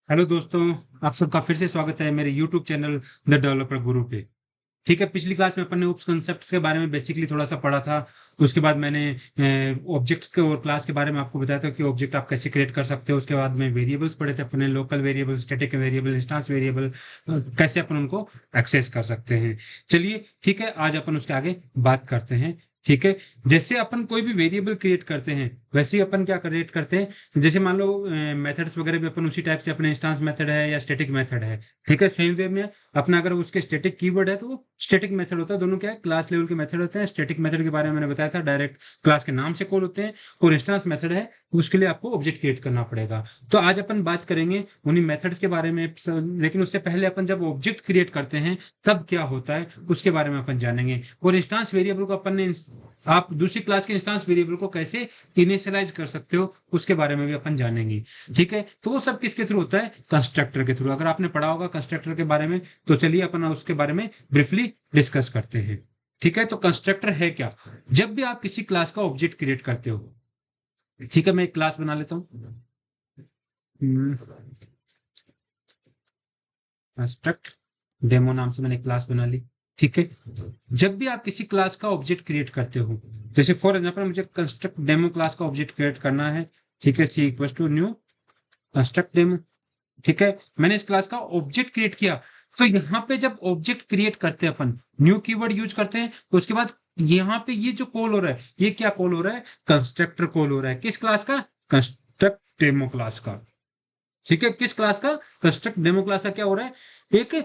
Hello दोस्तों, आप सबका फिर से स्वागत है मेरे YouTube चैनल द डेवलपर गुरु पे। ठीक है, पिछली क्लास में अपन ने उप्स कॉन्सेप्ट्स के बारे में बेसिकली थोड़ा सा पढ़ा था। उसके बाद मैंने ऑब्जेक्ट्स के और क्लास के बारे में आपको बताया था कि ऑब्जेक्ट आप कैसे क्रिएट कर सकते हो। उसके बाद में वेरिएबल्स पढ़े थे अपने, local variable, static variable, instance variable, कैसे अपन उनको एक्सेस कर सकते हैं। चलिए ठीक है, आज अपन उसके आगे बात करते हैं। ठीक है, जैसे अपन कोई भी वेरिएबल क्रिएट करते हैं वैसे ही अपन क्या क्रिएट करते हैं। जैसे मान लो मेथड्स वगैरह भी अपन उसी टाइप से, अपने इंस्टेंस मेथड है या स्टैटिक मेथड है। ठीक है, सेम वे में अपना अगर उसके स्टैटिक कीवर्ड है तो वो स्टैटिक मेथड होता है। दोनों क्या है, क्लास लेवल के मेथड होते हैं। स्टैटिक मेथड के बारे में मैंने बताया था, डायरेक्ट क्लास के नाम से कॉल होते हैं। और इंस्टेंस मेथड है, उसके लिए आपको ऑब्जेक्ट क्रिएट करना पड़ेगा। तो आज अपन बात करेंगे उन्हीं मेथड्स के बारे में, लेकिन उससे पहले अपन जब ऑब्जेक्ट क्रिएट करते हैं तब क्या होता है उसके बारे में अपन जानेंगे। और इंस्टेंस वेरिएबल को अपन ने, आप दूसरी क्लास के इंस्टेंस वेरिएबल को कैसे इनिशियलाइज कर सकते हो उसके बारे में भी अपन जानेंगे। ठीक है, तो वो सब किसके थ्रू होता है, कंस्ट्रक्टर के थ्रू। अगर आपने पढ़ा होगा कंस्ट्रक्टर के बारे में तो चलिए अपन उसके बारे में ब्रीफली डिस्कस करते हैं। ठीक है, तो कंस्ट्रक्टर है क्या। जब भी आप किसी क्लास का ऑब्जेक्ट क्रिएट करते हो, ठीक है, मैं एक क्लास बना लेता हूं, कंस्ट्रक्ट डेमो नाम से मैंने क्लास बना ली। ठीक है, जब भी आप किसी क्लास का ऑब्जेक्ट क्रिएट करते हो, जैसे फॉर एग्जांपल मुझे कंस्ट्रक्ट डेमो क्लास का ऑब्जेक्ट क्रिएट करना है। ठीक है, C equal to new construct demo. ठीक है, मैंने इस क्लास का ऑब्जेक्ट क्रिएट किया। तो यहाँ पे जब ऑब्जेक्ट क्रिएट करते हैं अपन, न्यू कीवर्ड यूज करते हैं, तो उसके बाद यहाँ पे ये जो कॉल हो रहा है, ये क्या कॉल हो रहा है, कंस्ट्रक्टर कॉल हो रहा है। किस क्लास का, कंस्ट्रक्ट डेमो क्लास का। ठीक है, किस क्लास का, कंस्ट्रक्ट डेमो क्लास का क्या हो रहा है, एक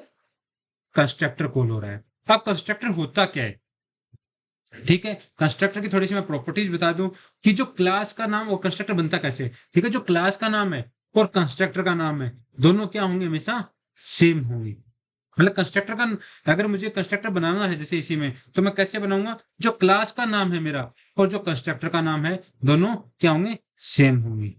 कंस्ट्रक्टर कॉल हो रहा है। अब कंस्ट्रक्टर होता क्या है। ठीक है, कंस्ट्रक्टर की थोड़ी सी मैं प्रॉपर्टीज बता दूं कि जो क्लास का नाम और कंस्ट्रक्टर बनता कैसे है। ठीक है, जो क्लास का नाम है और कंस्ट्रक्टर का नाम है, दोनों क्या होंगे, हमेशा सेम होंगे। मतलब कंस्ट्रक्टर का, अगर मुझे कंस्ट्रक्टर बनाना है जैसे इसी में, तो मैं कैसे बनाऊंगा, जो क्लास का नाम है मेरा और जो कंस्ट्रक्टर का नाम है, दोनों क्या होंगे, सेम होंगे।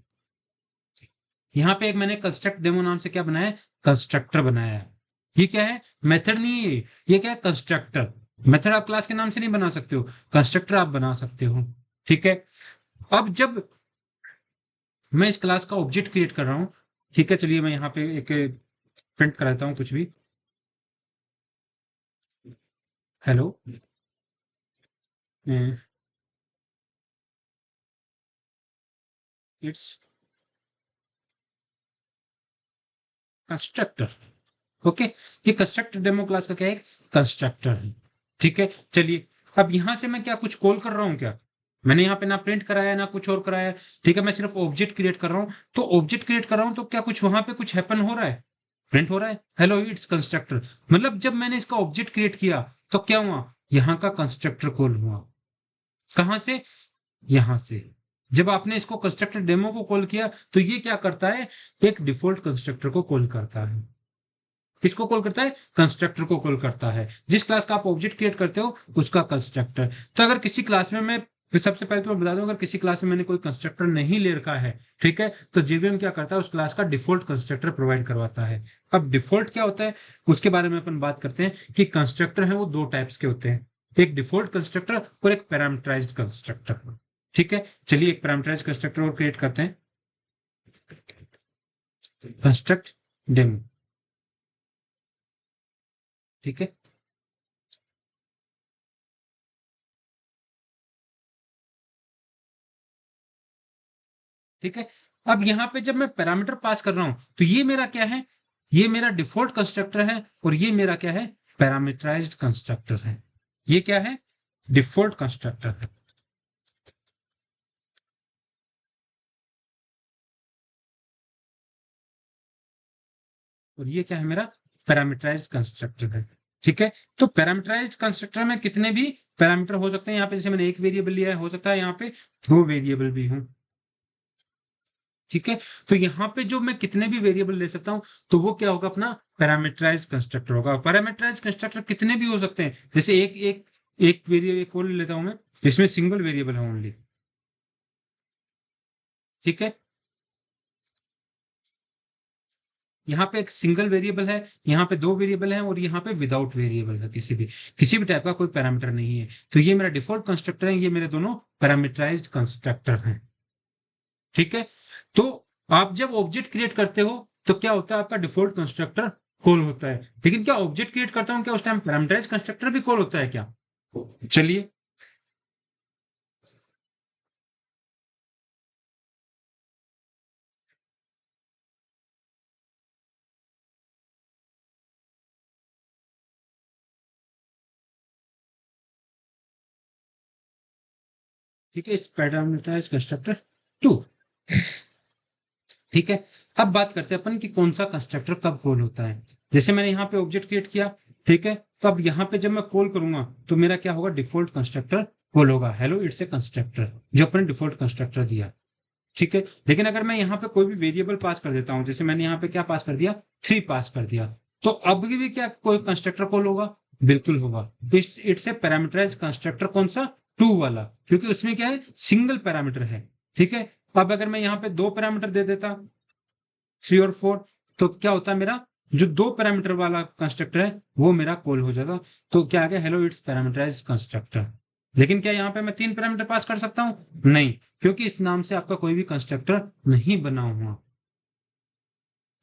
यहाँ पे एक मैंने कंस्ट्रक्ट डेमो नाम से क्या बनाया है, कंस्ट्रक्टर बनाया है। ये क्या है, मेथड नहीं है ये क्या है, कंस्ट्रक्टर। मेथड आप क्लास के नाम से नहीं बना सकते हो, कंस्ट्रक्टर आप बना सकते हो। ठीक है, अब जब मैं इस क्लास का ऑब्जेक्ट क्रिएट कर रहा हूं, ठीक है, चलिए मैं यहाँ पे एक प्रिंट कराता हूँ कुछ भी। Hello, it's constructor. ओके, ये कंस्ट्रक्टर डेमो क्लास का क्या है, कंस्ट्रक्टर है। ठीक है, चलिए अब यहां से मैं क्या कुछ कॉल कर रहा हूं क्या, मैंने यहाँ पे ना प्रिंट कराया ना कुछ और कराया। ठीक है, मैं सिर्फ ऑब्जेक्ट क्रिएट कर रहा हूं। तो ऑब्जेक्ट क्रिएट कर रहा हूं तो क्या कुछ वहां पे कुछ हैपन हो रहा है, प्रिंट हो रहा है, हेलो इट्स कंस्ट्रक्टर। मतलब जब मैंने इसका ऑब्जेक्ट क्रिएट किया तो क्या हुआ, यहाँ का कंस्ट्रक्टर कॉल हुआ। कहां से, यहां से। जब आपने इसको कंस्ट्रक्टर डेमो को कॉल किया तो ये क्या करता है, एक डिफॉल्ट कंस्ट्रक्टर को कॉल करता है। किसको कॉल करता है, कंस्ट्रक्टर को कॉल करता है। जिस क्लास का आप ऑब्जेक्ट क्रिएट करते हो उसका कंस्ट्रक्टर। तो अगर किसी क्लास में मैं, फिर सबसे पहले तो मैं बता दूं, अगर किसी क्लास में मैंने कोई कंस्ट्रक्टर नहीं ले रखा है, ठीक है, तो जेवीएम क्या करता है, उस क्लास का डिफॉल्ट कंस्ट्रक्टर प्रोवाइड करवाता है। अब डिफॉल्ट क्या होता है उसके बारे में अपन बात करते हैं कि कंस्ट्रक्टर है वो दो टाइप्स के होते हैं, एक डिफॉल्ट कंस्ट्रक्टर और एक पैरामीटराइज्ड कंस्ट्रक्टर। ठीक है, चलिए एक पैरामीटराइज्ड कंस्ट्रक्टर और क्रिएट करते हैं, कंस्ट्रक्ट डेमो। ठीक है, ठीक है, अब यहां पे जब मैं पैरामीटर पास कर रहा हूं तो ये मेरा क्या है, ये मेरा डिफॉल्ट कंस्ट्रक्टर है और ये मेरा क्या है, पैरामीटराइज्ड कंस्ट्रक्टर है। ये क्या है, डिफॉल्ट कंस्ट्रक्टर है और ये क्या है, मेरा पैरामीटराइज्ड कंस्ट्रक्टर है। ठीक है, तो पैरामीटराइज्ड कंस्ट्रक्टर में कितने भी पैरामीटर हो सकते हैं। यहाँ पे जैसे मैंने एक वेरिएबल लिया है, हो सकता है यहाँ पे दो वेरिएबल भी हों। ठीक है, तो यहाँ पे जो मैं कितने भी वेरिएबल ले सकता हूं तो वो क्या होगा, अपना पैरामीटराइज कंस्ट्रक्टर होगा। पैरामीटराइज कंस्ट्रक्टर कितने भी हो सकते हैं, जैसे एक एक एक वेरिएबल, एक और ले लेता हूं मैं, जिसमें सिंगल वेरिएबल है ओनली। ठीक है, यहाँ पे एक सिंगल वेरिएबल है, यहाँ पे दो वेरिएबल है और यहाँ पे विदाउट वेरिएबल है, किसी भी टाइप का कोई पैरामीटर नहीं है। तो ये मेरा डिफॉल्ट कंस्ट्रक्टर है, ये मेरे दोनों पैरामीटराइज्ड कंस्ट्रक्टर हैं। ठीक है, तो आप जब ऑब्जेक्ट क्रिएट करते हो तो क्या होता है, आपका डिफॉल्ट कंस्ट्रक्टर कॉल होता है, लेकिन क्या ऑब्जेक्ट क्रिएट करता हूं क्या उस टाइम पैरामीटराइज कंस्ट्रक्टर भी कॉल होता है क्या? चलिए, ठीक है, इस पैरामीटराइज कंस्ट्रक्टर 2। ठीक है, अब बात करते हैं अपन कि कौन सा कंस्ट्रक्टर कब कॉल होता है। जैसे मैंने यहाँ पे ऑब्जेक्ट क्रिएट किया, ठीक है, तो अब यहाँ पे जब मैं कॉल करूंगा तो मेरा क्या होगा, डिफॉल्ट कंस्ट्रक्टर कॉल होगा, हेलो इट्स ए कंस्ट्रक्टर, जो अपने डिफॉल्ट कंस्ट्रक्टर दिया। ठीक है, लेकिन अगर मैं यहाँ पे कोई भी वेरिएबल पास कर देता हूँ, जैसे मैंने यहाँ पे क्या पास कर दिया, 3 पास कर दिया, तो अब भी क्या कोई कंस्ट्रक्टर कॉल होगा? बिल्कुल होगा। इट्स ए पैरामीटराइज कंस्ट्रक्टर, कौन सा, 2 वाला, क्योंकि उसमें क्या है, सिंगल पैरामीटर है। ठीक है, अब अगर मैं यहाँ पे 2 पैरामीटर दे देता, 3 और 4, तो क्या होता है, मेरा जो 2 पैरामीटर वाला कंस्ट्रक्टर है वो मेरा कॉल हो जाता। तो क्या आ गया, हेलो इट्स पैरामीटराइज कंस्ट्रक्टर। लेकिन क्या यहाँ पे मैं 3 पैरामीटर पास कर सकता हूँ? नहीं, क्योंकि इस नाम से आपका कोई भी कंस्ट्रक्टर नहीं बना हुआ।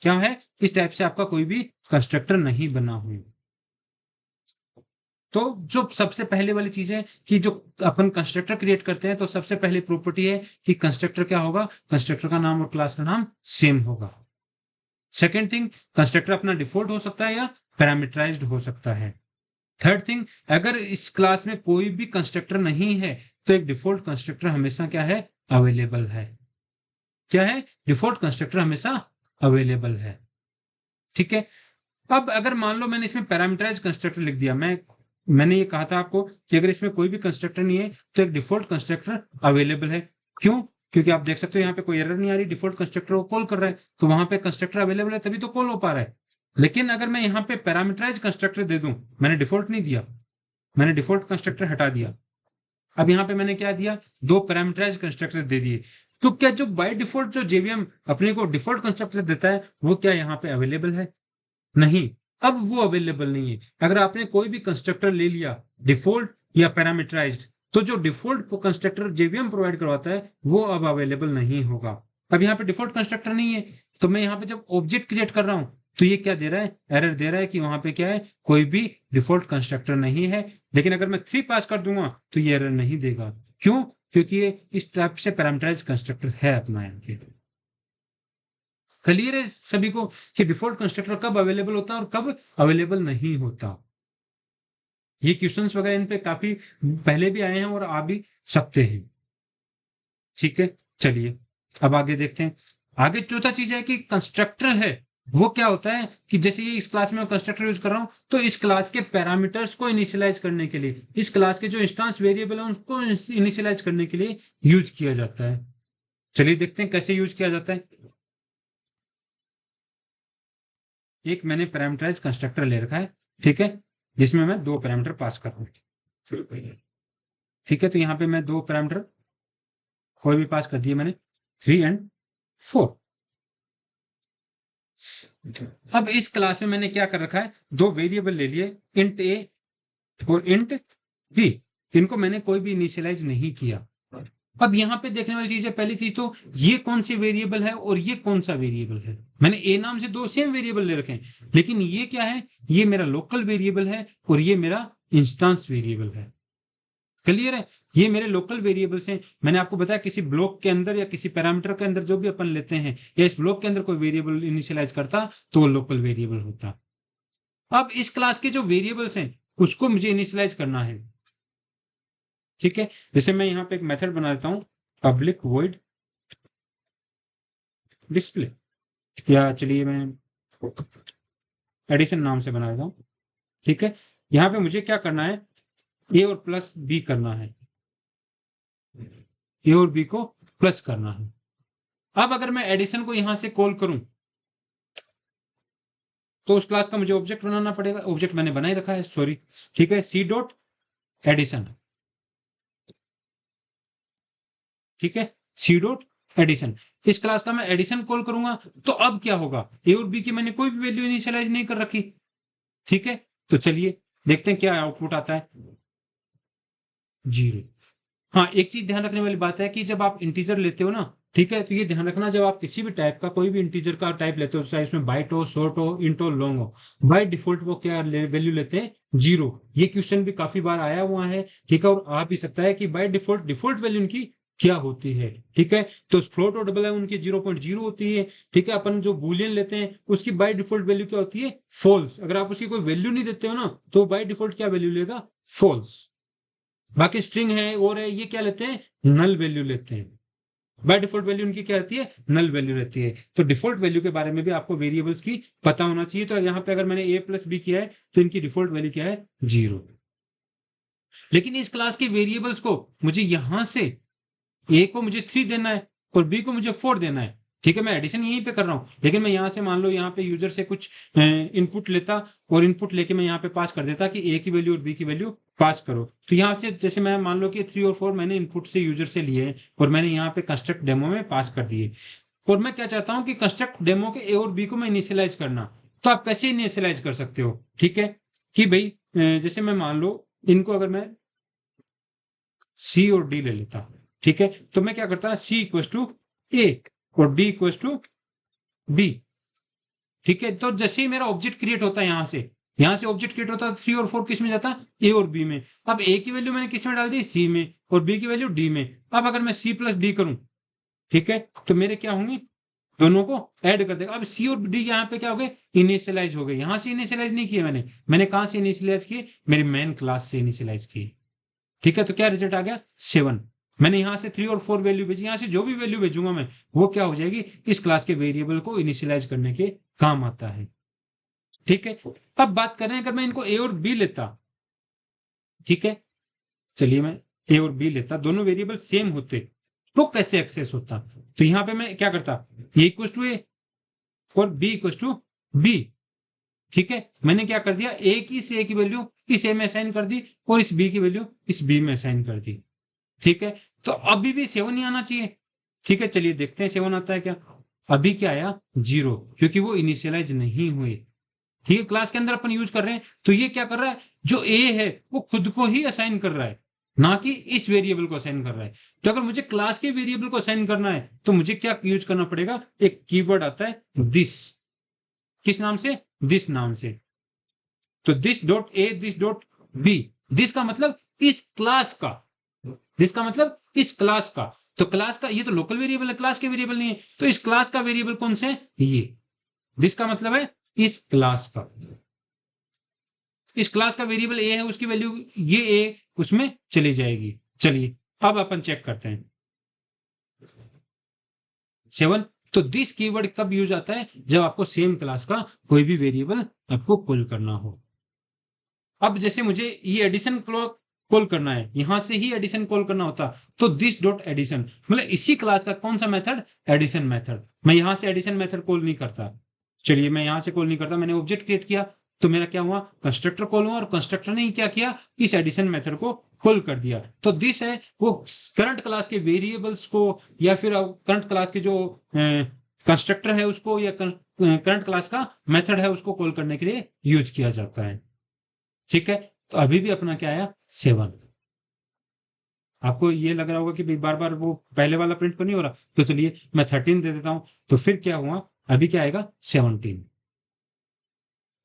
क्या है, इस टाइप से आपका कोई भी कंस्ट्रक्टर नहीं बना हुआ। तो जो सबसे पहले वाली चीज है कि जो अपन कंस्ट्रक्टर क्रिएट करते हैं, तो सबसे पहली प्रॉपर्टी है कि कंस्ट्रक्टर क्या होगा, कंस्ट्रक्टर का नाम और क्लास का नाम सेम होगा। सेकेंड थिंग, कंस्ट्रक्टर अपना डिफॉल्ट हो सकता है या पैरामीटराइज्ड हो सकता है। थर्ड थिंग, अगर इस क्लास में कोई भी कंस्ट्रक्टर नहीं है तो एक डिफॉल्ट कंस्ट्रक्टर हमेशा क्या है, अवेलेबल है। क्या है, डिफॉल्ट कंस्ट्रक्टर हमेशा अवेलेबल है। ठीक है, अब अगर मान लो मैंने इसमें पैरामीटराइज कंस्ट्रक्टर लिख दिया, मैंने ये कहा था आपको कि अगर इसमें कोई भी कंस्ट्रक्टर नहीं है तो एक डिफॉल्ट कंस्ट्रक्टर अवेलेबल है। क्यों? क्योंकि आप देख सकते हो यहाँ पे कोई एरर नहीं आ रही, डिफॉल्ट कंस्ट्रक्टर को कॉल कर रहा है, तो वहां पे कंस्ट्रक्टर अवेलेबल है, तभी तो कॉल हो पा रहा है। लेकिन अगर मैं यहाँ पे पैरामीटराइज कंस्ट्रक्टर दे दूं, मैंने डिफॉल्ट नहीं दिया, मैंने डिफॉल्ट कंस्ट्रक्टर हटा दिया, अब यहाँ पे मैंने क्या दिया, 2 पैरामीटराइज कंस्ट्रक्टर दे दिए, तो क्या जो बाय डिफॉल्ट जो जेवीएम अपने को डिफॉल्ट कंस्ट्रक्टर देता है वो क्या यहाँ पे अवेलेबल है? नहीं, अब वो अवेलेबल नहीं है। अगर आपने कोई भी कंस्ट्रक्टर ले लिया डिफॉल्ट या पैरामीटराइज्ड, तो जो डिफॉल्ट कंस्ट्रक्टर जेवीएम प्रोवाइड करवाता है वो अब अवेलेबल नहीं होगा। अब यहाँ पे डिफॉल्ट कंस्ट्रक्टर नहीं है, तो मैं यहाँ पे जब ऑब्जेक्ट क्रिएट कर रहा हूं तो ये क्या दे रहा है, एरर दे रहा है कि वहां पे क्या है, कोई भी डिफॉल्ट कंस्ट्रक्टर नहीं है। लेकिन अगर मैं 3 पास कर दूंगा तो ये एरर नहीं देगा। क्यों? क्योंकि ये इस टाइप से पैरामीटराइज कंस्ट्रक्टर है अपना यहाँ पे। क्लियर है सभी को कि डिफॉल्ट कंस्ट्रक्टर कब अवेलेबल होता है और कब अवेलेबल नहीं होता? ये क्वेश्चंस वगैरह इन पे काफी पहले भी आए हैं और आ भी सकते हैं। ठीक है, चलिए अब आगे देखते हैं। आगे चौथा चीज है कि कंस्ट्रक्टर है वो क्या होता है, कि जैसे ये इस क्लास में मैं कंस्ट्रक्टर यूज कर रहा हूं, तो इस क्लास के पैरामीटर्स को इनिशियलाइज करने के लिए, इस क्लास के जो इंस्टेंस वेरिएबल है उसको इनिशियलाइज करने के लिए यूज किया जाता है। चलिए देखते हैं कैसे यूज किया जाता है। एक मैंने पैरामीटराइज कंस्ट्रक्टर ले रखा है, ठीक है, जिसमें मैं 2 पैरामीटर पास कर रहा हूं। ठीक है, तो यहाँ पे मैं 2 पैरामीटर कोई भी पास कर दिए मैंने, 3 एंड 4। अब इस क्लास में मैंने क्या कर रखा है, 2 वेरिएबल ले लिए, इंट ए और इंट बी। इनको मैंने कोई भी इनिशियलाइज नहीं किया। अब यहाँ पे देखने वाली चीज है, पहली चीज तो ये कौन सी वेरिएबल है और ये कौन सा वेरिएबल है। मैंने ए नाम से 2 सेम वेरिएबल ले रखे हैं, लेकिन ये क्या है, ये मेरा लोकल वेरिएबल है और ये मेरा इंस्टेंस वेरिएबल है। क्लियर है, ये मेरे लोकल वेरिएबल्स हैं। मैंने आपको बताया किसी ब्लॉक के अंदर या किसी पैरामीटर के अंदर जो भी अपन लेते हैं, या इस ब्लॉक के अंदर कोई वेरिएबल इनिशियलाइज करता तो वो लोकल वेरिएबल होता। अब इस क्लास के जो वेरिएबल्स हैं उसको मुझे इनिशियलाइज करना है। ठीक है, जैसे मैं यहाँ पे एक मेथड बना देता हूँ, पब्लिक वॉइड डिस्प्ले, या चलिए मैं एडिशन नाम से बना देता हूँ। ठीक है, यहाँ पे मुझे क्या करना है, ए और प्लस बी करना है, ए और बी को प्लस करना है। अब अगर मैं एडिशन को यहां से कॉल करूं तो उस क्लास का मुझे ऑब्जेक्ट बनाना पड़ेगा, ऑब्जेक्ट मैंने बना ही रखा है, सॉरी। ठीक है, सी डॉट एडिशन, ठीक है, सी डॉट एडिशन। इस क्लास का मैं एडिशन कॉल करूंगा तो अब क्या होगा, ए और बी की मैंने कोई भी वैल्यू इनिशियलाइज नहीं कर रखी। ठीक है, तो चलिए देखते हैं क्या आउटपुट आता है, 0। हाँ, एक चीज ध्यान रखने वाली बात है कि जब आप इंटीजर लेते हो ना, ठीक है। तो ये ध्यान रखना, जब आप किसी भी टाइप का कोई भी इंटीजर का टाइप लेते हो, चाहे इसमें बाइट हो, शॉर्ट हो, इंट हो, लॉन्ग हो, बाय डिफॉल्ट वो क्या वैल्यू लेते हैं, 0। ये क्वेश्चन भी काफी बार आया हुआ है, ठीक है, और आ भी सकता है कि बाय डिफॉल्ट डिफॉल्ट वैल्यू इनकी क्या होती है, ठीक है। तो फ्लोट और डबल है उनकी 0.0 होती है, ठीक है। अपन जो बूलियन लेते हैं उसकी बाय डिफॉल्ट वैल्यू क्या होती है, फॉल्स। अगर आप उसकी कोई वैल्यू नहीं देते हो ना, तो बाय डिफॉल्ट क्या वैल्यू लेगा, फॉल्स। बाकी स्ट्रिंग है और है, ये क्या लेते हैं, नल वैल्यू लेते हैं। बाय डिफॉल्ट वैल्यू उनकी क्या रहती है, नल वैल्यू रहती है। तो डिफॉल्ट वैल्यू के बारे में भी आपको वेरिएबल्स की पता होना चाहिए। तो यहाँ पे अगर मैंने a प्लस बी किया है तो इनकी डिफॉल्ट वैल्यू क्या है, 0। लेकिन इस क्लास के वेरिएबल्स को मुझे यहां से a को मुझे 3 देना है और b को मुझे 4 देना है, ठीक है। मैं एडिशन यहीं पे कर रहा हूं, लेकिन मैं यहां से मान लो यहाँ पे यूजर से कुछ इनपुट लेता और इनपुट लेके मैं यहाँ पे पास कर देता कि a की वैल्यू और b की वैल्यू पास करो। तो यहाँ से जैसे मैं मान लो कि 3 और 4 मैंने इनपुट से यूजर से लिए हैं और मैंने यहाँ पे कंस्ट्रक्ट डेमो में पास कर दिए। और मैं क्या चाहता हूँ कि कंस्ट्रक्ट डेमो के ए और बी को मैं इनिशियलाइज करना। तो आप कैसे इनिशियलाइज कर सकते हो, ठीक है, कि भाई जैसे मैं मान लो इनको अगर मैं सी और डी ले लेता, ठीक है, तो मैं क्या करता, सी इक्वस टू ए और डी इक्वस टू बी, ठीक है। तो जैसे ही मेरा ऑब्जेक्ट क्रिएट होता है, यहां से ऑब्जेक्ट क्रिएट होता है, 3 और 4 किस में जाता, ए और बी में। अब ए की वैल्यू मैंने किस में डाल दी, सी में, और बी की वैल्यू डी में। अब अगर मैं सी प्लस डी करूं, ठीक है, तो मेरे क्या होंगे, दोनों को ऐड कर देगा। अब सी और डी यहाँ पे क्या हो गए, इनिशियलाइज हो गए। यहां से इनिशियलाइज नहीं किए मैंने कहां से इनिशियलाइज किए, मेरी मेन क्लास से इनिशियलाइज किए, ठीक है। तो क्या रिजल्ट आ गया, 7। मैंने यहां से 3 और 4 वैल्यू भेजी, यहां से जो भी वैल्यू भेजूंगा मैं, वो क्या हो जाएगी, इस क्लास के वेरिएबल को इनिशियलाइज करने के काम आता है, ठीक है। अब बात करें, अगर मैं इनको ए और बी लेता, ठीक है, चलिए मैं ए और बी लेता, दोनों वेरिएबल सेम होते तो कैसे एक्सेस होता। तो यहां पे मैं क्या करता, ए इक्वल टू ए और बी इक्वल टू बी, ठीक है। मैंने क्या कर दिया, ए की इस ए की वैल्यू इस ए में असाइन कर दी और इस बी की वैल्यू इस बी में असाइन कर दी, ठीक है। तो अभी भी 7 ही आना चाहिए, ठीक है। चलिए देखते हैं 7 आता है क्या। अभी क्या आया, 0, क्योंकि वो इनिशियलाइज नहीं हुए, ठीक है। क्लास के अंदर अपन यूज कर रहे हैं, तो ये क्या कर रहा है, जो ए है वो खुद को ही असाइन कर रहा है, ना कि इस वेरिएबल को असाइन कर रहा है। तो अगर मुझे क्लास के वेरिएबल को असाइन करना है तो मुझे क्या यूज करना पड़ेगा, एक कीवर्ड आता है दिस। किस नाम से, दिस नाम से। तो this dot A, this dot B, this का मतलब इस क्लास का, दिस का मतलब इस क्लास का। तो क्लास का, ये तो लोकल वेरिएबल है, क्लास के वेरिएबल नहीं है। तो इस क्लास का वेरिएबल कौन से है, ये। दिस का मतलब है इस क्लास का, इस क्लास का वेरिएबल ए है, उसकी वैल्यू ये ए उसमें चली जाएगी। चलिए अब अपन चेक करते हैं 7। तो दिस कीवर्ड कब यूज आता है, जब आपको सेम क्लास का कोई भी वेरिएबल आपको कॉल करना हो। अब जैसे मुझे ये एडिशन कॉल करना है, यहां से ही एडिशन कॉल करना होता, तो दिस डॉट एडिशन मतलब इसी क्लास का कौन सा मेथड, एडिशन मेथड। मैं यहां से एडिशन मेथड कॉल नहीं करता। चलिए मैं यहां से कॉल नहीं करता, मैंने ऑब्जेक्ट क्रिएट किया तो मेरा क्या हुआ, कंस्ट्रक्टर कॉल हुआ, और कंस्ट्रक्टर ने क्या किया, इस एडिशन मेथड को कॉल कर दिया। तो दिस है वो करंट क्लास के वेरिएबल्स को, या फिर करंट क्लास के जो कंस्ट्रक्टर है उसको, या करंट क्लास का मेथड है उसको कॉल करने के लिए यूज किया जाता है, ठीक है। तो अभी भी अपना क्या आया, 7। आपको ये लग रहा होगा कि भाई बार बार वो पहले वाला प्रिंट क्यों नहीं हो रहा, तो चलिए मैं 13 दे देता हूं। तो फिर क्या हुआ, अभी क्या आएगा, 17।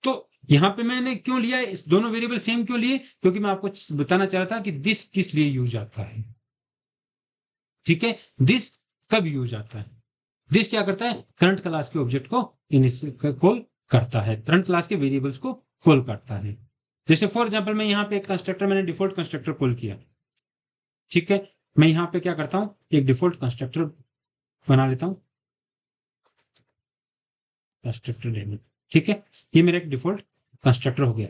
तो यहां पे मैंने क्यों लिया, इस दोनों वेरिएबल सेम क्यों लिए, क्योंकि मैं आपको बताना चाह रहा था कि दिस किस लिए यूज आता है, ठीक है। दिस कब यूज आता है, दिस क्या करता है, करंट क्लास के ऑब्जेक्ट को कॉल करता है, करंट क्लास के वेरिएबल्स को कॉल करता है। जैसे फॉर एग्जांपल मैं यहाँ पे एक कंस्ट्रक्टर, मैंने डिफॉल्ट कंस्ट्रक्टर कॉल किया, ठीक है। मैं यहां पे क्या करता हूं, एक डिफॉल्ट कंस्ट्रक्टर बना लेता हूं, कंस्ट्रक्टर डेमो, ठीक है। ये मेरा एक डिफॉल्ट कंस्ट्रक्टर हो गया।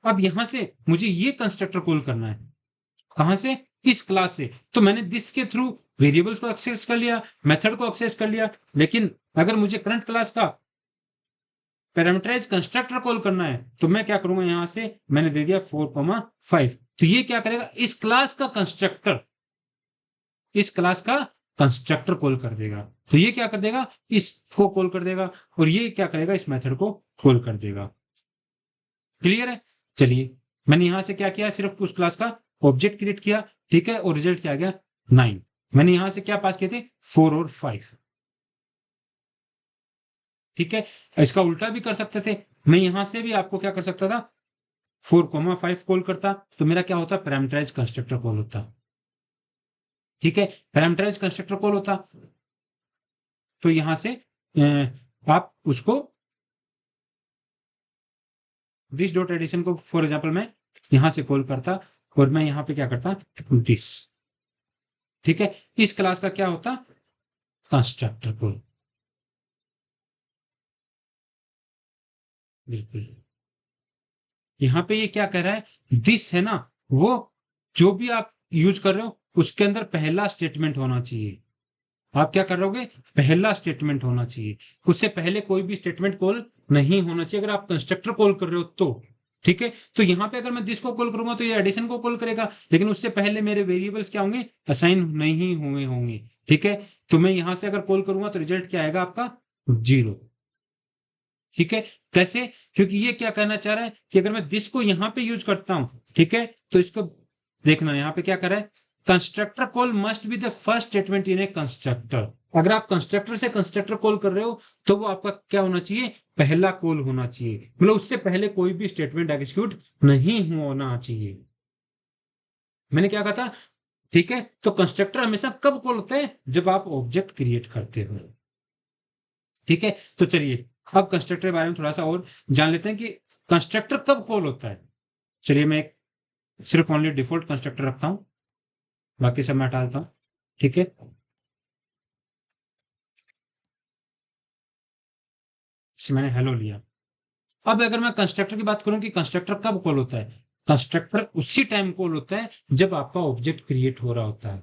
अब यहां से मुझे ये कंस्ट्रक्टर कॉल करना है, कहां से, इस क्लास से। तो मैंने दिस के थ्रू वेरिएबल्स को एक्सेस कर लिया, मेथड को एक्सेस कर लिया। लेकिन अगर मुझे करंट क्लास का पैरामीटराइज कंस्ट्रक्टर कॉल करना है तो मैं क्या करूंगा, यहां से मैंने दे दिया 4,5। तो ये क्या करेगा, इस क्लास का कंस्ट्रक्टर, इस क्लास का कंस्ट्रक्टर कॉल कर देगा। तो ये क्या कर देगा, इसको कॉल कर देगा, और ये क्या करेगा, इस मेथड को कॉल कर देगा। क्लियर है। चलिए मैंने यहां से क्या किया, सिर्फ उस क्लास का ऑब्जेक्ट क्रिएट किया, ठीक है, और रिजल्ट क्या आ गया, 9। मैंने यहां से क्या पास किए थे, 4 और 5। ठीक है, इसका उल्टा भी कर सकते थे, मैं यहां से भी आपको क्या कर सकता था, 4,5 कॉल करता, तो मेरा क्या होता, पैरामीटराइज कंस्ट्रक्टर कॉल होता। ठीक है, पैरामीटराइज कंस्ट्रक्टर कॉल होता, तो यहां से आप उसको दिस डॉट एडिशन को फॉर एग्जाम्पल मैं यहां से कॉल करता और मैं यहां पे क्या करता, दिस। ठीक है, इस क्लास का क्या होता, कंस्ट्रक्टर कॉल। बिल्कुल, यहां पे ये क्या कह रहा है, दिस है ना, वो जो भी आप यूज कर रहे हो उसके अंदर पहला स्टेटमेंट होना चाहिए। आप क्या कर रहे हो, पहला स्टेटमेंट होना चाहिए, उससे पहले कोई भी स्टेटमेंट कॉल नहीं होना चाहिए अगर आप कंस्ट्रक्टर कॉल कर रहे हो तो। ठीक है, तो यहां पे अगर मैं दिस को कॉल करूंगा तो ये एडिशन को कॉल करेगा, लेकिन उससे पहले मेरे वेरिएबल्स क्या होंगे, असाइन नहीं हुए होंगे। ठीक है, तो मैं यहां से अगर कॉल करूंगा तो रिजल्ट क्या आएगा आपका, 0। ठीक है, कैसे, क्योंकि ये क्या कहना चाह रहा है कि अगर मैं दिस को यहां पे यूज करता हूं, ठीक है, तो इसको देखना यहां पे क्या कर रहा है, constructor call must be the first statement in A constructor. अगर आप कंस्ट्रक्टर से कंस्ट्रक्टर कॉल कर रहे हो तो वो आपका क्या होना चाहिए, पहला कॉल होना चाहिए, मतलब उससे पहले कोई भी स्टेटमेंट एग्जीक्यूट नहीं होना चाहिए। मैंने क्या कहा था, ठीक है, तो कंस्ट्रक्टर हमेशा कब कॉल होता है, जब आप ऑब्जेक्ट क्रिएट करते हो। ठीक है, तो चलिए अब कंस्ट्रक्टर के बारे में थोड़ा सा और जान लेते हैं कि कंस्ट्रक्टर कब कॉल होता है। चलिए मैं सिर्फ ओनली डिफॉल्ट कंस्ट्रक्टर रखता हूं, बाकी सब मैं हटा देता हूं। ठीक है, मैंने हेलो लिया। अब अगर मैं कंस्ट्रक्टर की बात करूं कि कंस्ट्रक्टर कब कॉल होता है, कंस्ट्रक्टर उसी टाइम कॉल होता है जब आपका ऑब्जेक्ट क्रिएट हो रहा होता है।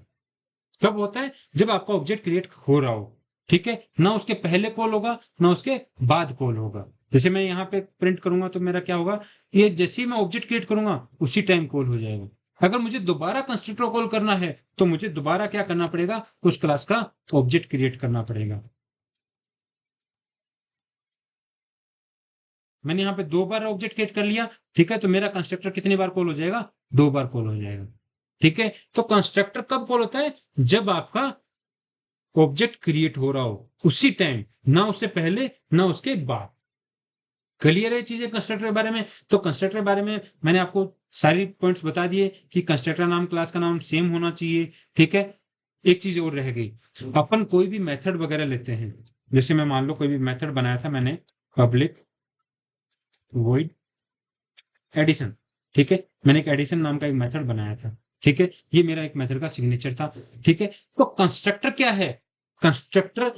कब होता है, जब आपका ऑब्जेक्ट क्रिएट हो रहा हो। ठीक है, ना उसके पहले कॉल होगा ना उसके बाद कॉल होगा। जैसे मैं यहाँ पे प्रिंट करूंगा तो मेरा क्या होगा, ये जैसे ही मैं ऑब्जेक्ट क्रिएट करूंगा उसी टाइम कॉल हो जाएगा। अगर मुझे दोबारा कंस्ट्रक्टर कॉल करना है तो मुझे दोबारा क्या करना पड़ेगा, उस क्लास का ऑब्जेक्ट क्रिएट करना पड़ेगा। मैंने यहाँ पे 2 बार ऑब्जेक्ट क्रिएट कर लिया, ठीक है, तो मेरा कंस्ट्रक्टर कितनी बार कॉल हो जाएगा, 2 बार कॉल हो जाएगा। ठीक है, तो कंस्ट्रक्टर कब कॉल होता है, जब आपका ऑब्जेक्ट क्रिएट हो रहा हो उसी टाइम, ना उससे पहले ना उसके बाद। क्लियर है चीजें कंस्ट्रक्टर के बारे में। तो कंस्ट्रक्टर के बारे में मैंने आपको सारी पॉइंट्स बता दिए कि कंस्ट्रक्टर नाम क्लास का नाम सेम होना चाहिए। ठीक है, एक चीज और रह गई, अपन कोई भी मेथड वगैरह लेते हैं, जैसे मैं मान लो कोई भी मेथड बनाया था मैंने, पब्लिक वॉइड एडिशन। ठीक है, मैंने एक एडिशन नाम का एक मेथड बनाया था। ठीक है, ये मेरा एक मेथड का सिग्नेचर था। ठीक है, तो कंस्ट्रक्टर क्या है, कंस्ट्रक्टर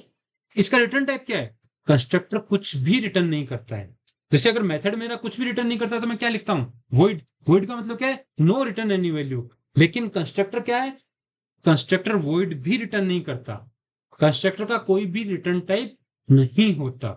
इसका रिटर्न टाइप क्या है, कंस्ट्रक्टर कुछ भी रिटर्न नहीं करता है। जैसे अगर मेथड मेरा कुछ भी रिटर्न नहीं करता तो मैं क्या लिखता हूं, वॉइड। वॉइड का मतलब क्या है, नो रिटर्न एनी वैल्यू। लेकिन कंस्ट्रक्टर क्या है, कंस्ट्रक्टर वॉइड भी रिटर्न नहीं करता, कंस्ट्रक्टर का कोई भी रिटर्न टाइप नहीं होता।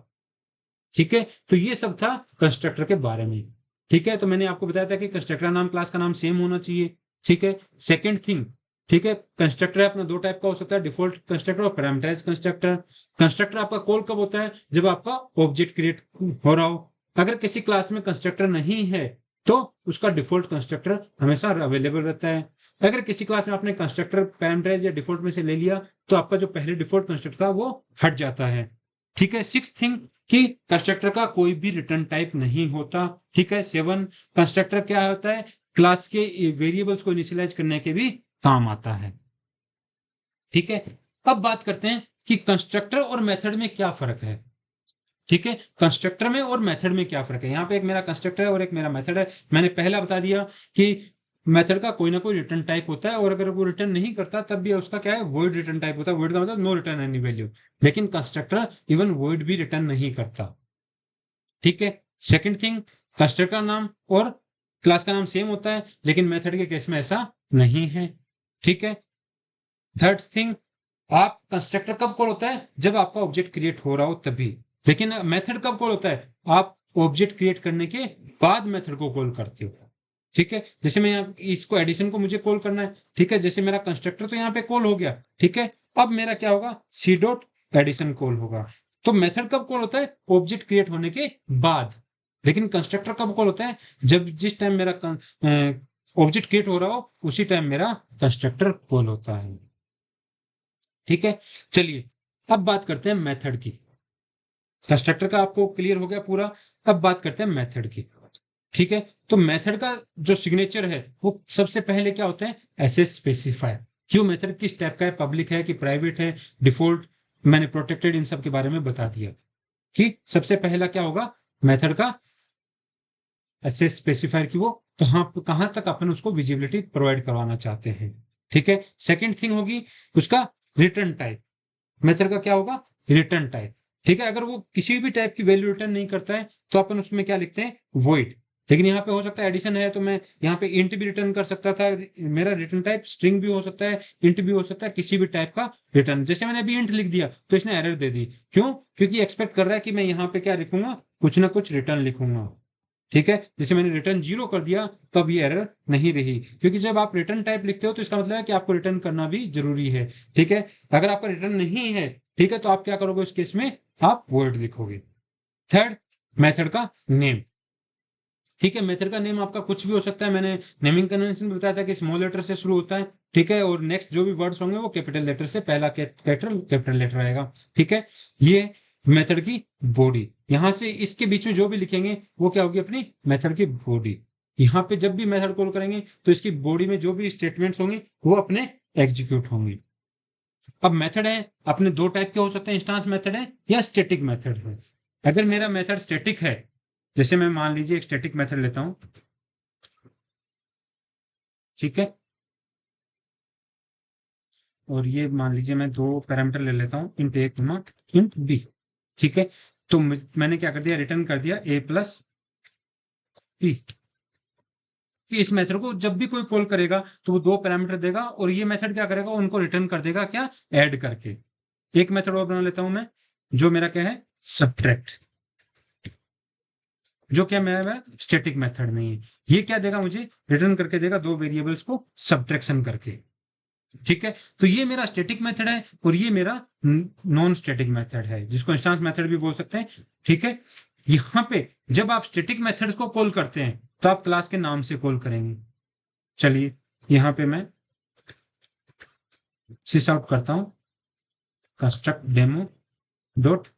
ठीक है, तो ये सब था कंस्ट्रक्टर के बारे में। ठीक है, तो मैंने आपको बताया था कि कंस्ट्रक्टर नाम क्लास का नाम सेम होना चाहिए। ठीक है, सेकंड थिंग, ठीक है, कंस्ट्रक्टर अपना 2 टाइप का हो सकता है, डिफॉल्ट कंस्ट्रक्टर और पैरामीटराइज कंस्ट्रक्टर। कंस्ट्रक्टर आपका कॉल कब होता है, जब आपका ऑब्जेक्ट क्रिएट हो रहा हो। अगर किसी क्लास में कंस्ट्रक्टर नहीं है तो उसका डिफॉल्ट कंस्ट्रक्टर हमेशा अवेलेबल रहता है। अगर किसी क्लास में आपने कंस्ट्रक्टर पैरामीटराइज या डिफॉल्ट में से ले लिया तो आपका जो पहले डिफॉल्ट कंस्ट्रक्टर था वो हट जाता है। ठीक है, सिक्स थिंग कि कंस्ट्रक्टर का कोई भी रिटर्न टाइप नहीं होता। ठीक है, 7, कंस्ट्रक्टर क्या होता है, क्लास के वेरिएबल्स को इनिशियलाइज करने के भी काम आता है। ठीक है, अब बात करते हैं कि कंस्ट्रक्टर और मेथड में क्या फर्क है। ठीक है, कंस्ट्रक्टर में और मेथड में क्या फर्क है, यहां पे एक मेरा कंस्ट्रक्टर है और एक मेरा मेथड है। मैंने पहला बता दिया कि मेथड का कोई ना कोई रिटर्न टाइप होता है और अगर वो रिटर्न नहीं करता तब भी उसका क्या है, वॉइड रिटर्न टाइप होता है। वॉइड का मतलब नो रिटर्न एनी वैल्यू। लेकिन कंस्ट्रक्टर इवन वॉइड भी रिटर्न नहीं करता। ठीक है, सेकंड थिंग, कंस्ट्रक्टर का नाम और क्लास का नाम सेम होता है, लेकिन मेथड के केस में ऐसा नहीं है। ठीक है, थर्ड थिंग, आप कंस्ट्रक्टर कब कॉल होता है, जब आपका ऑब्जेक्ट क्रिएट हो रहा हो तभी। लेकिन मेथड कब कॉल होता है, आप ऑब्जेक्ट क्रिएट करने के बाद मेथड को कॉल करते हो। ठीक है, जैसे मैं इसको एडिशन को मुझे कॉल करना है। ठीक है, जैसे मेरा कंस्ट्रक्टर तो यहाँ पे कॉल हो गया। ठीक है, अब मेरा क्या होगा, सी डॉट एडिशन कॉल होगा। तो मेथड कब कॉल होता है, ऑब्जेक्ट क्रिएट होने के बाद। लेकिन कंस्ट्रक्टर कब कॉल होता है, जब जिस टाइम मेरा ऑब्जेक्ट क्रिएट हो रहा हो उसी टाइम मेरा कंस्ट्रक्टर कॉल होता है। ठीक है, चलिए अब बात करते हैं मेथड की। कंस्ट्रक्टर का आपको क्लियर हो गया पूरा। अब बात करते हैं मेथड की। ठीक है, तो मेथड का जो सिग्नेचर है वो सबसे पहले क्या होता है, एसएस स्पेसिफायर। क्यों मेथड किस टाइप का है, पब्लिक है कि प्राइवेट है, डिफॉल्ट, मैंने प्रोटेक्टेड, इन सब के बारे में बता दिया कि सबसे पहला क्या होगा मेथड का एसएस स्पेसिफायर की वो कहां तक अपन उसको विजिबिलिटी प्रोवाइड करवाना चाहते हैं। ठीक है, सेकंड थिंग होगी उसका रिटर्न टाइप। मेथड का क्या होगा, रिटर्न टाइप। ठीक है, अगर वो किसी भी टाइप की वैल्यू रिटर्न नहीं करता है तो अपन उसमें क्या लिखते हैं, वॉइड। लेकिन यहाँ पे हो सकता है एडिशन है तो मैं यहाँ पे इंट भी रिटर्न कर सकता था। मेरा रिटर्न टाइप स्ट्रिंग भी हो सकता है, इंट भी हो सकता है, किसी भी टाइप का रिटर्न। जैसे मैंने अभी इंट लिख दिया तो इसने एरर दे दी। क्यों, क्योंकि एक्सपेक्ट कर रहा है कि मैं यहाँ पे क्या लिखूंगा, कुछ ना कुछ रिटर्न लिखूंगा। ठीक है, जैसे मैंने रिटर्न 0 कर दिया तब ये एरर नहीं रही, क्योंकि जब आप रिटर्न टाइप लिखते हो तो इसका मतलब है कि आपको रिटर्न करना भी जरूरी है। ठीक है, अगर आपका रिटर्न नहीं है, ठीक है, तो आप क्या करोगे उस केस में, आप वर्ड लिखोगे। थर्ड, मेथड का नेम। ठीक है, मेथड का नेम आपका कुछ भी हो सकता है। मैंने नेमिंग कन्वेंशन में बताया था कि स्मॉल लेटर से शुरू होता है। ठीक है, और नेक्स्ट जो भी वर्ड्स होंगे वो कैपिटल लेटर से, पहला कैपिटल लेटर आएगा। ठीक है, ये मेथड की बॉडी। यहां से इसके बीच में जो भी लिखेंगे वो क्या होगी, अपनी मेथड की बॉडी। यहाँ पे जब भी मेथड कॉल करेंगे तो इसकी बॉडी में जो भी स्टेटमेंट्स होंगे वो अपने एग्जीक्यूट होंगे। अब मेथड है अपने दो टाइप के हो सकते हैं, इंस्टांस मेथड है या स्टैटिक मेथड है। अगर मेरा मेथड स्टैटिक है, जैसे मैं मान लीजिए एक स्टैटिक मेथड लेता हूं। ठीक है, और ये मान लीजिए मैं दो पैरामीटर ले लेता हूं, इंट ए इंट बी। ठीक है, तो मैंने क्या कर दिया, रिटर्न कर दिया ए प्लस बी। कि इस मेथड को जब भी कोई कॉल करेगा तो वो दो पैरामीटर देगा, और ये मेथड क्या करेगा, उनको रिटर्न कर देगा क्या, ऐड करके। एक मेथड और बना लेता हूं मैं, जो मेरा क्या है, सब्ट्रैक्ट। जो क्या मेरा स्टैटिक मेथड नहीं है। ये क्या देगा मुझे, रिटर्न करके देगा दो वेरिएबल्स को सब्ट्रैक्शन करके। ठीक है, तो ये मेरा स्टैटिक मेथड है और ये मेरा नॉन स्टैटिक मेथड है, जिसको इंस्टांस मेथड भी बोल सकते हैं। ठीक है, यहां पे जब आप स्टैटिक मेथड्स को कॉल करते हैं तो आप क्लास के नाम से कॉल करेंगे। चलिए यहां पे मैं सिस आउट करता हूं, construct demo dot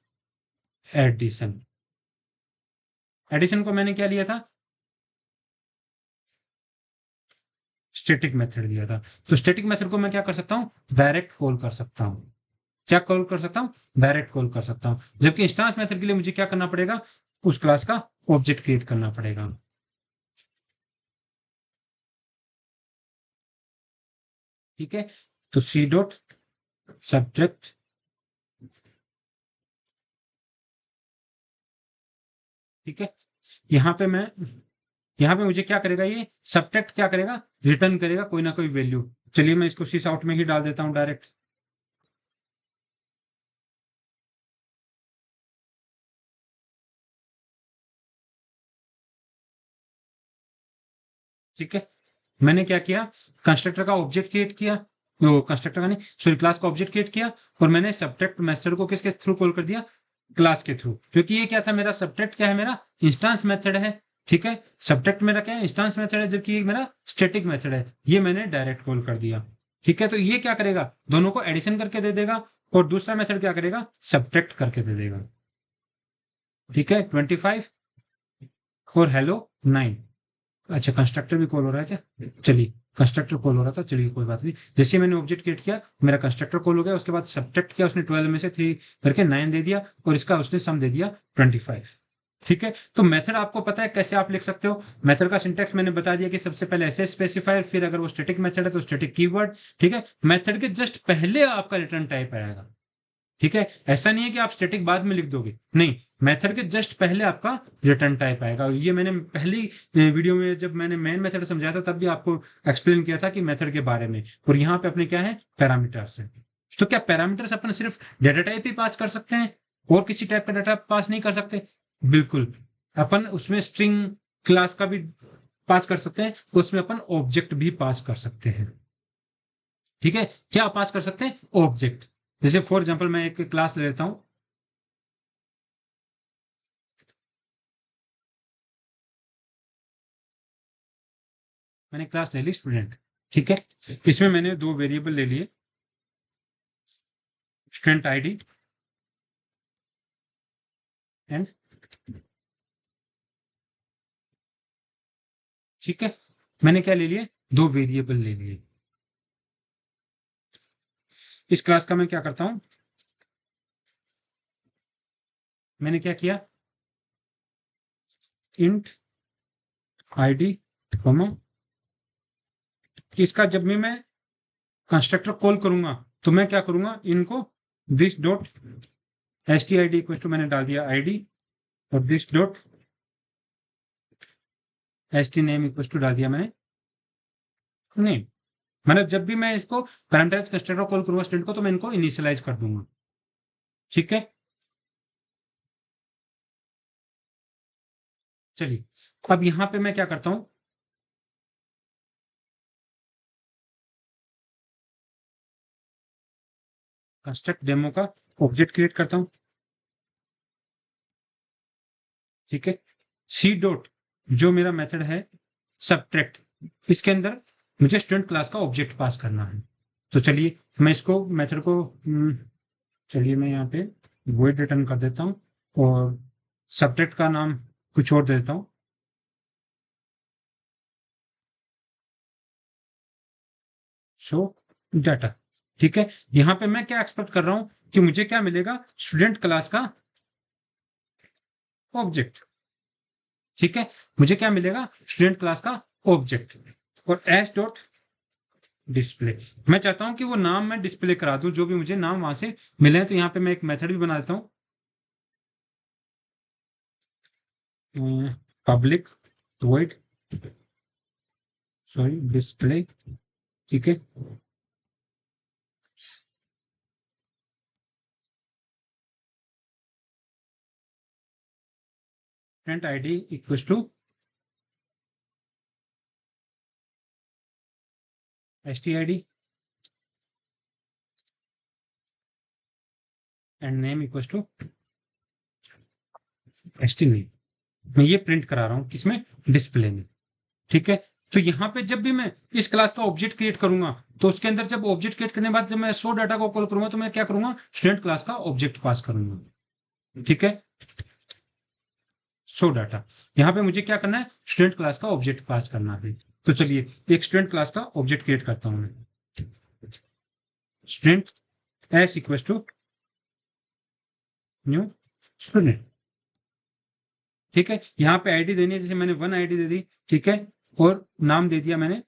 addition. Addition को मैंने क्या लिया था, स्टैटिक मेथड लिया था। तो स्टैटिक मेथड को मैं क्या कर सकता हूं, डायरेक्ट कॉल कर सकता हूं। क्या कॉल कर सकता हूं, डायरेक्ट कॉल कर सकता हूं। जबकि इंस्टांस मेथड के लिए मुझे क्या करना पड़ेगा, उस क्लास का ऑब्जेक्ट क्रिएट करना पड़ेगा। ठीक है, तो सी डॉट सब्जेक्ट। ठीक है, यहां पे मैं, यहां पे मुझे क्या करेगा, ये सब्जेक्ट क्या करेगा, रिटर्न करेगा कोई ना कोई वैल्यू। चलिए मैं इसको सिस आउट में ही डाल देता हूं डायरेक्ट। ठीक है, मैंने क्या किया, कंस्ट्रक्टर का ऑब्जेक्ट क्रिएट किया, वो कंस्ट्रक्टर का नहीं सॉरी, क्लास का ऑब्जेक्ट क्रिएट किया, और मैंने सब्ट्रैक्ट मेथड को किसके थ्रू कॉल कर दिया, क्लास के थ्रू। क्योंकि ये क्या था, मेरा सब्ट्रैक्ट क्या है, मेरा इंस्टांस मेथड है। ठीक है, सब्ट्रैक्ट मेरा क्या है, इंस्टांस मेथड है, जबकि ये मेरा स्टैटिक मेथड है, ये मैंने डायरेक्ट कॉल कर दिया। ठीक है, तो ये क्या करेगा, दोनों को एडिशन करके दे देगा, और दूसरा मेथड क्या करेगा, सब्ट्रैक्ट करके दे देगा। ठीक है, 25 और हेलो 9। अच्छा, कंस्ट्रक्टर भी कॉल हो रहा है क्या, चलिए कंस्ट्रक्टर कॉल हो रहा था, चलिए कोई बात नहीं। जैसे मैंने ऑब्जेक्ट क्रिएट किया, मेरा कंस्ट्रक्टर कॉल हो गया, उसके बाद सब्ट्रैक्ट किया उसने, 12 में से 3 करके 9 दे दिया, और इसका उसने सम दे दिया 25। ठीक है, तो मेथड आपको पता है कैसे आप लिख सकते हो। मेथड का सिंटेक्स मैंने बता दिया कि सबसे पहले ऐसे स्पेसिफायर, फिर अगर वो स्टैटिक मेथड है तो स्टैटिक कीवर्ड। ठीक है, मेथड के जस्ट पहले आपका रिटर्न टाइप आएगा। ठीक है, ऐसा नहीं है कि आप स्टैटिक बाद में लिख दोगे, नहीं, मेथड के जस्ट पहले आपका रिटर्न टाइप आएगा। ये मैंने पहली वीडियो में जब मैंने मेन मेथड समझाया था तब भी आपको एक्सप्लेन किया था कि मेथड के बारे में। और यहाँ पे अपने क्या है, पैरामीटर्स है। तो क्या पैरामीटर्स अपन सिर्फ डेटा टाइप ही पास कर सकते हैं और किसी टाइप का डाटा पास नहीं कर सकते, बिल्कुल। अपन उसमें स्ट्रिंग क्लास का भी पास कर सकते हैं, उसमें अपन ऑब्जेक्ट भी पास कर सकते हैं। ठीक है, क्या पास कर सकते हैं, ऑब्जेक्ट। जैसे फॉर एग्जांपल मैं एक क्लास ले लेता हूं। मैंने क्लास ले ली स्टूडेंट। ठीक है, इसमें मैंने दो वेरिएबल ले लिए, स्टूडेंट आईडी एंड, ठीक है, मैंने क्या ले लिए, दो वेरिएबल ले लिए। इस क्लास का मैं क्या करता हूं, मैंने क्या किया, इंट आईडी कॉमा, इसका जब भी मैं कंस्ट्रक्टर कॉल करूंगा तो मैं क्या करूंगा, इनको this dot S T I D equal to मैंने डाल दिया आईडी, और this dot S T name equal to डाल दिया मैंने नेम। मतलब जब भी मैं इसको पैरामीटराइज कंस्ट्रक्टर कॉल करूंगा स्टूडेंट को तो मैं इनको इनिशियलाइज कर दूंगा, ठीक है। चलिए अब यहां पे मैं क्या करता हूं, कंस्ट्रक्ट डेमो का ऑब्जेक्ट क्रिएट करता हूं, ठीक है। सी डॉट जो मेरा मेथड है सबट्रैक्ट, इसके अंदर मुझे स्टूडेंट क्लास का ऑब्जेक्ट पास करना है। तो चलिए मैं इसको मेथड को चलिए मैं यहाँ पे वॉइड रिटर्न कर देता हूँ और सबट्रैक्ट का नाम कुछ और दे देता हूँ, शो डाटा, ठीक है। यहाँ पे मैं क्या एक्सपेक्ट कर रहा हूँ कि मुझे क्या मिलेगा, स्टूडेंट क्लास का ऑब्जेक्ट, ठीक है। मुझे क्या मिलेगा, स्टूडेंट क्लास का ऑब्जेक्ट, और एस डॉट डिस्प्ले, मैं चाहता हूं कि वो नाम मैं डिस्प्ले करा दूं जो भी मुझे नाम वहां से मिले हैं। तो यहाँ पे मैं एक मेथड भी बना देता हूँ, पब्लिक वॉइड सॉरी डिस्प्ले, ठीक है। Student ID equal to S T I D and name equal to S T name. मैं ये प्रिंट करा रहा हूँ किसमें, डिस्प्ले में, ठीक है। तो यहाँ पे जब भी मैं इस क्लास का ऑब्जेक्ट क्रिएट करूंगा तो उसके अंदर जब ऑब्जेक्ट क्रिएट करने के बाद जब मैं शो डाटा को कॉल करूंगा तो मैं क्या करूंगा, स्टूडेंट क्लास का ऑब्जेक्ट पास करूंगा, ठीक है। शो डाटा, यहाँ पे मुझे क्या करना है, स्टूडेंट क्लास का ऑब्जेक्ट पास करना है। तो चलिए एक स्टूडेंट क्लास का ऑब्जेक्ट क्रिएट करता हूं मैं, student S equal to new student, ठीक है। यहाँ पे आईडी देनी है, जैसे मैंने 1 आईडी दे दी, ठीक है, और नाम दे दिया मैंने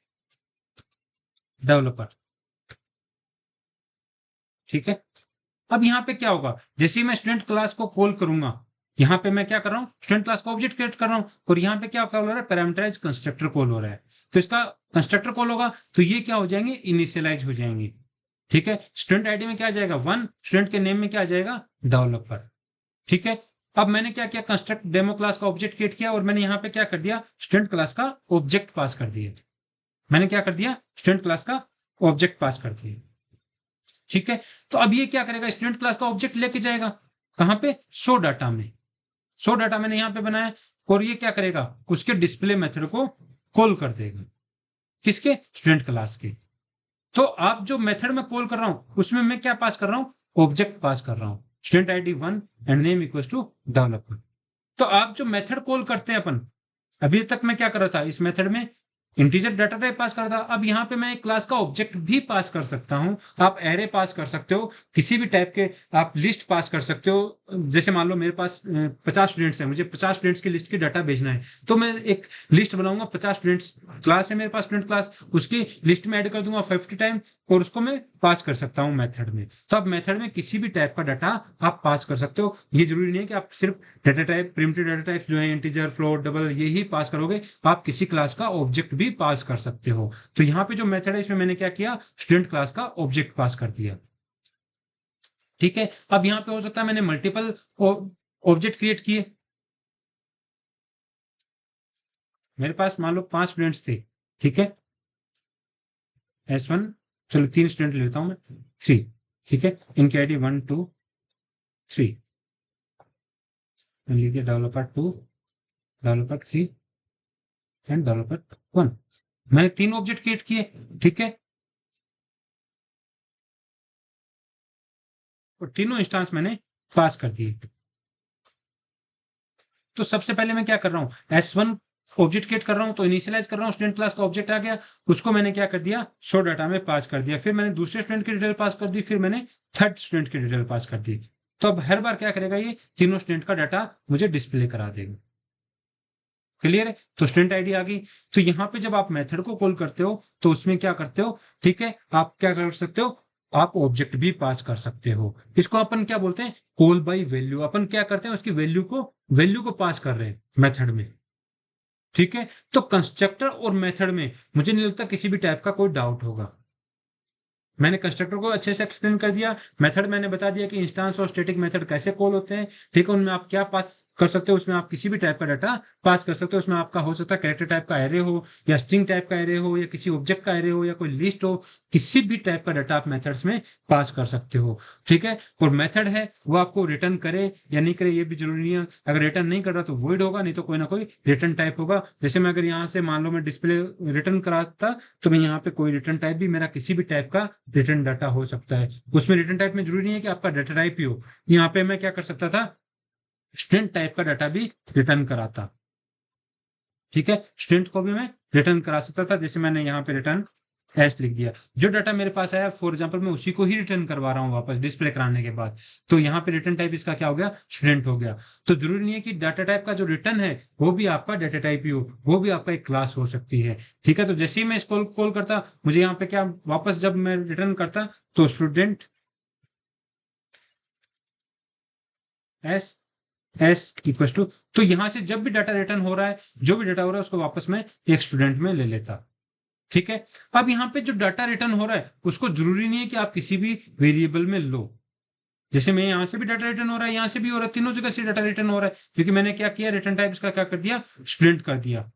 डेवलपर, ठीक है। अब यहाँ पे क्या होगा, जैसे ही मैं स्टूडेंट क्लास को कॉल करूंगा, यहाँ पे मैं क्या कर रहा हूँ, स्टूडेंट क्लास का ऑब्जेक्ट क्रिएट कर रहा हूँ, और यहाँ पे क्या कॉल हो रहा है, पैरामीटराइज कंस्ट्रक्टर कॉल हो रहा है। तो इसका कंस्ट्रक्टर कॉल होगा तो ये क्या हो जाएंगे, इनिशियलाइज हो जाएंगे, ठीक है। स्टूडेंट आईडी में क्या आ जाएगा 1, स्टूडेंट के नेम में क्या आ जाएगा डेवलपर, ठीक है। अब मैंने क्या किया, कंस्ट्रक्ट डेमो क्लास का ऑब्जेक्ट क्रिएट किया और मैंने यहाँ पे क्या कर दिया, स्टूडेंट क्लास का ऑब्जेक्ट पास कर दिया। मैंने क्या कर दिया, स्टूडेंट क्लास का ऑब्जेक्ट पास कर दिया, ठीक है। तो अब ये क्या करेगा, स्टूडेंट क्लास का ऑब्जेक्ट लेके जाएगा कहां पे, शो डाटा में। शो डाटा मैंने यहां पे बनाया और ये क्या करेगा, उसके डिस्प्ले मेथड को कॉल कर देगा, किसके, स्टूडेंट क्लास के। तो आप जो मेथड में कॉल कर रहा हूं उसमें मैं क्या पास कर रहा हूं, ऑब्जेक्ट पास कर रहा हूं, student ID 1 and name equal to developer. तो आप जो मेथड कॉल करते हैं अपन, अभी तक मैं क्या कर रहा था, इस मेथड में इंटीजर डाटा टाइप पास कर रहा था। अब यहाँ पे मैं एक क्लास का ऑब्जेक्ट भी पास कर सकता हूँ, आप एरे पास कर सकते हो, किसी भी टाइप के आप लिस्ट पास कर सकते हो। जैसे मान लो मेरे पास 50 स्टूडेंट्स हैं, मुझे 50 स्टूडेंट्स की लिस्ट की डाटा भेजना है, तो मैं एक लिस्ट बनाऊंगा, 50 स्टूडेंट्स क्लास है मेरे पास, स्टूडेंट क्लास, उसकी लिस्ट में ऐड कर दूंगा 50 टाइम और उसको मैं पास कर सकता हूँ मेथड में। तो अब मेथड में किसी भी टाइप का डाटा आप पास कर सकते हो, ये जरूरी नहीं है कि आप सिर्फ data type, primitive data type जो है इंटीजर, फ्लोट, डबल, ये ही पास करोगे, आप किसी क्लास का ऑब्जेक्ट भी पास कर सकते हो। तो यहाँ पे जो मेथड है इसमें मैंने क्या किया, स्टूडेंट क्लास का ऑब्जेक्ट पास कर दिया, ठीक है। अब यहाँ पे हो सकता है मैंने मल्टीपल ऑब्जेक्ट क्रिएट किए, मेरे पास मान लो 5 स्टूडेंट्स थे, ठीक है, S1, चलो 3 स्टूडेंट लेता हूं मैं, 3, ठीक है, इनकी आईडी 1 2 3, लीजिए डेवलपर 2, डेवलपर 3 एंड डेवलपर 1। मैंने 3 ऑब्जेक्ट क्रिएट किए, ठीक है। और तीनों इंस्टांस मैंने पास कर दिए। तो सबसे पहले मैं क्या कर रहा हूं, S1 ऑब्जेक्ट क्रिएट कर रहा हूं, तो इनिशियलाइज कर रहा हूं, स्टूडेंट क्लास का ऑब्जेक्ट आ गया, उसको मैंने क्या कर दिया, शो डाटा में पास कर दिया, फिर मैंने दूसरे स्टूडेंट की डिटेल पास कर दी, फिर मैंने थर्ड स्टूडेंट की डिटेल पास कर दी। तो अब हर बार क्या करेगा, ये तीनों स्टूडेंट का डाटा मुझे डिस्प्ले करा देगा। क्लियर है? तो स्टूडेंट आईडी आ गई। तो यहाँ पे जब आप मेथड को कॉल करते हो तो उसमें क्या करते हो, ठीक है, आप क्या कर सकते हो, आप ऑब्जेक्ट भी पास कर सकते हो। इसको अपन क्या बोलते हैं, कॉल बाय वैल्यू। अपन क्या करते हैं, उसकी वैल्यू को पास कर रहे हैं मेथड में। ठीक है, तो कंस्ट्रक्टर और मेथड में मुझे नहीं लगता किसी भी टाइप का कोई डाउट होगा। मैंने कंस्ट्रक्टर को अच्छे से एक्सप्लेन कर दिया, मेथड मैंने बता दिया कि इंस्टेंस और स्टैटिक मेथड कैसे कॉल होते हैं। ठीक है, उनमें आप क्या पास कर सकते हो, उसमें आप किसी भी टाइप का डाटा पास कर सकते हो। उसमें आपका हो सकता है कैरेक्टर टाइप का एरे हो, या स्ट्रिंग टाइप का एरे हो, या किसी ऑब्जेक्ट का एरे हो, या कोई लिस्ट हो, किसी भी टाइप का डाटा आप मेथड्स में पास कर सकते हो। ठीक है, और मेथड है वो आपको रिटर्न करे या नहीं करे ये भी जरूरी नहीं है। अगर रिटर्न नहीं कर रहा तो वॉइड होगा, नहीं तो कोई ना कोई रिटर्न टाइप होगा। जैसे मैं अगर यहाँ से मान लो मैं डिस्प्ले रिटर्न कराता, तो मैं यहाँ पे कोई रिटर्न टाइप भी, मेरा किसी भी टाइप का रिटर्न डाटा हो सकता है। उसमें रिटर्न टाइप में जरूरी नहीं है कि आपका डाटा टाइप ही हो। यहाँ पे मैं क्या कर सकता था, स्ट्रिंग टाइप का डाटा भी रिटर्न कराता। ठीक है, स्ट्रिंग को भी मैं रिटर्न करा सकता था, जैसे मैंने यहाँ पे रिटर्न एस लिख दिया। जो डाटा मेरे पास आया फॉर एग्जांपल मैं उसी को ही रिटर्न करवा रहा हूँ वापस डिस्प्ले कराने के बाद, तो यहाँ पे रिटर्न टाइप इसका क्या हो गया, स्टूडेंट हो गया। तो जरूरी नहीं है कि डाटा टाइप का जो रिटर्न है वो भी आपका डाटा टाइप ही हो, वो भी आपका एक क्लास हो सकती है। ठीक है, तो जैसे ही मैं इसको कॉल करता, मुझे यहाँ पे क्या वापस जब मैं रिटर्न करता, तो student S S equal to, तो यहां से जब भी डाटा रिटर्न हो रहा है, जो भी डाटा हो रहा है उसको वापस में एक स्टूडेंट में ले लेता। ठीक है, अब यहाँ पे जो डाटा रिटर्न हो रहा है उसको जरूरी नहीं है कि आप किसी भी वेरिएबल में लो। जैसे मैं यहां से भी डाटा रिटर्न हो रहा है, यहां से भी हो रहा है, तीनों जगह से डाटा रिटर्न हो रहा है, क्योंकि मैंने क्या किया, रिटर्न टाइप इसका क्या कर दिया, स्टूडेंट कर दिया।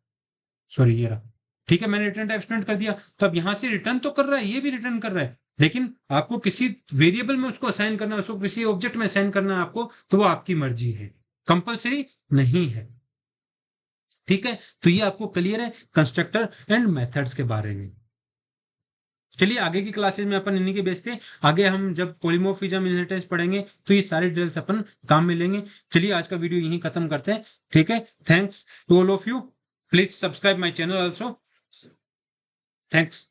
सॉरी ये रहा। ठीक है, मैंने रिटर्न टाइप स्टूडेंट कर दिया, तो अब यहां से रिटर्न तो कर रहा है, ये भी रिटर्न कर रहा है, लेकिन आपको किसी वेरिएबल में उसको असाइन करना है, उसको किसी ऑब्जेक्ट में असाइन करना है आपको, तो वो आपकी मर्जी है, कंपलसरी नहीं है। ठीक है, तो ये आपको क्लियर है कंस्ट्रक्टर एंड मेथड्स के बारे में। चलिए आगे की क्लासेस में अपन इन्हीं के बेस पे आगे हम जब पॉलीमॉर्फिज्म इनहेरिटेंस पढ़ेंगे तो ये सारे डिटेल्स अपन काम में लेंगे। चलिए आज का वीडियो यहीं खत्म करते हैं। ठीक है, thanks to all of you, please subscribe my channel also. Thanks.